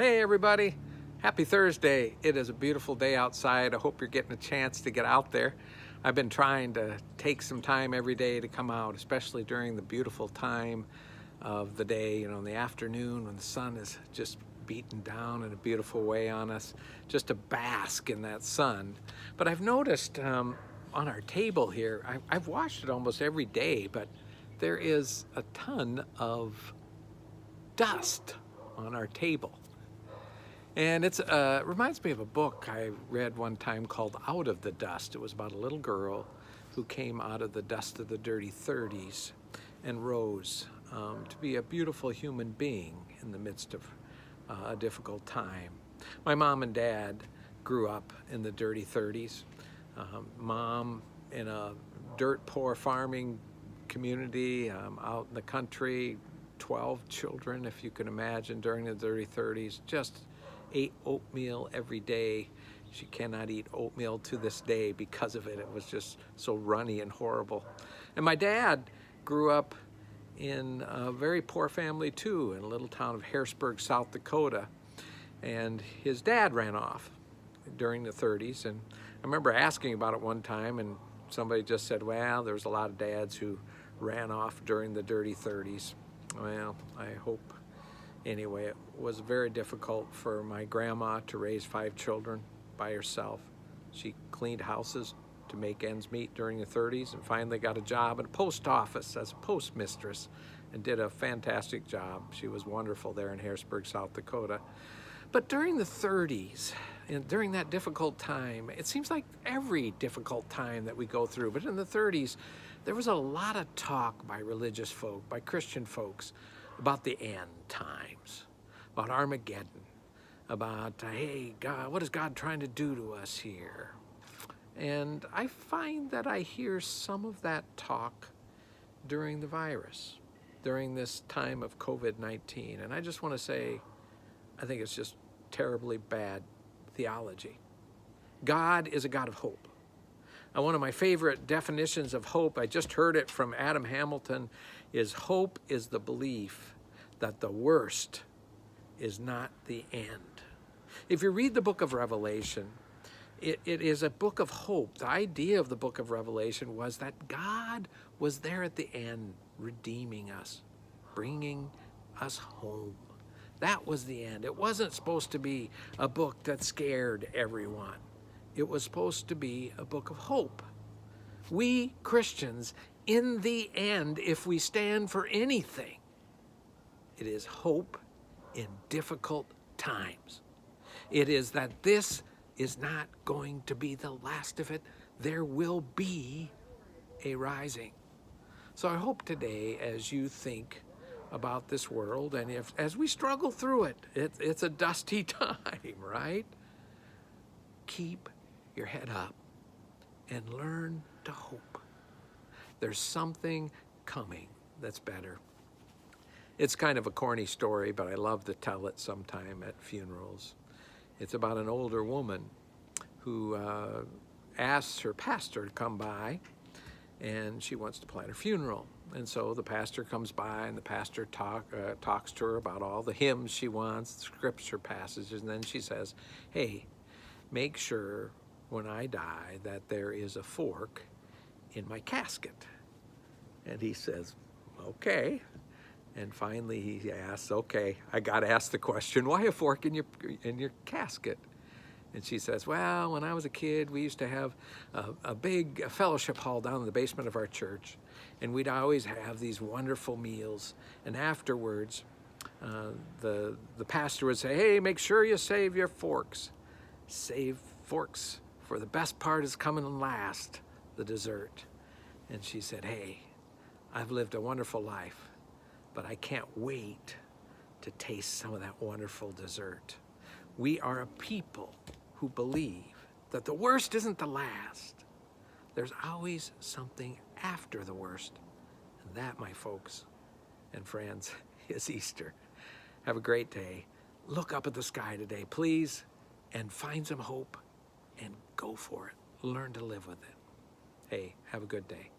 Hey everybody, happy Thursday. It is a beautiful day outside. I hope you're getting a chance to get out there. I've been trying to take some time every day to come out, especially during the beautiful time of the day, in the afternoon when the sun is just beating down in a beautiful way on us, just to bask in that sun. But I've noticed on our table here, I've washed it almost every day, but there is a ton of dust on our table. And it reminds me of a book I read one time called Out of the Dust. It was about a little girl who came out of the dust of the dirty 30s and rose to be a beautiful human being in the midst of a difficult time. My mom and dad grew up in the dirty 30s. Mom in a dirt poor farming community out in the country, 12 children, if you can imagine, during the dirty 30s, just ate oatmeal every day. She cannot eat oatmeal to this day because of it. It was just so runny and horrible. And my dad grew up in a very poor family too, in a little town of Harrisburg, South Dakota. And his dad ran off during the 30s. And I remember asking about it one time, and somebody just said, well, there was a lot of dads who ran off during the dirty 30s. Well, I hope. Anyway, it was very difficult for my grandma to raise 5 children by herself. She cleaned houses to make ends meet during the 30s and finally got a job at a post office as a postmistress and did a fantastic job. She was wonderful there in Harrisburg, South Dakota. But during the 30s, and during that difficult time, it seems like every difficult time that we go through, but in the 30s, there was a lot of talk by religious folk, by Christian folks, about the end times, about Armageddon, about, hey, God, what is God trying to do to us here? And I find that I hear some of that talk during the virus, during this time of COVID-19. And I just want to say, I think it's just terribly bad theology. God is a God of hope. And one of my favorite definitions of hope, I just heard it from Adam Hamilton, is hope is the belief that the worst is not the end. If you read the book of Revelation, it is a book of hope. The idea of the book of Revelation was that God was there at the end, redeeming us, bringing us home. That was the end. It wasn't supposed to be a book that scared everyone. It was supposed to be a book of hope. We Christians, in the end, if we stand for anything, it is hope in difficult times. It is that this is not going to be the last of it. There will be a rising. So I hope today, as you think about this world, and as we struggle through it, it's a dusty time, right? Keep your head up and learn to hope. There's something coming that's better. It's kind of a corny story, but I love to tell it sometime at funerals. It's about an older woman who asks her pastor to come by, and she wants to plan her funeral. And so the pastor comes by, and the pastor talks to her about all the hymns she wants, the scripture passages, and then she says, hey, make sure when I die that there is a fork in my casket. And he says, okay. And finally he asks, okay, I got to ask the question, why a fork in your casket? And she says, well, when I was a kid, we used to have a big fellowship hall down in the basement of our church, and we'd always have these wonderful meals. And afterwards, the pastor would say, hey, make sure you save your forks. Save forks, for the best part is coming last, the dessert. And she said, hey, I've lived a wonderful life, but I can't wait to taste some of that wonderful dessert. We are a people who believe that the worst isn't the last. There's always something after the worst. And that, my folks and friends, is Easter. Have a great day. Look up at the sky today, please, and find some hope and go for it. Learn to live with it. Hey, have a good day.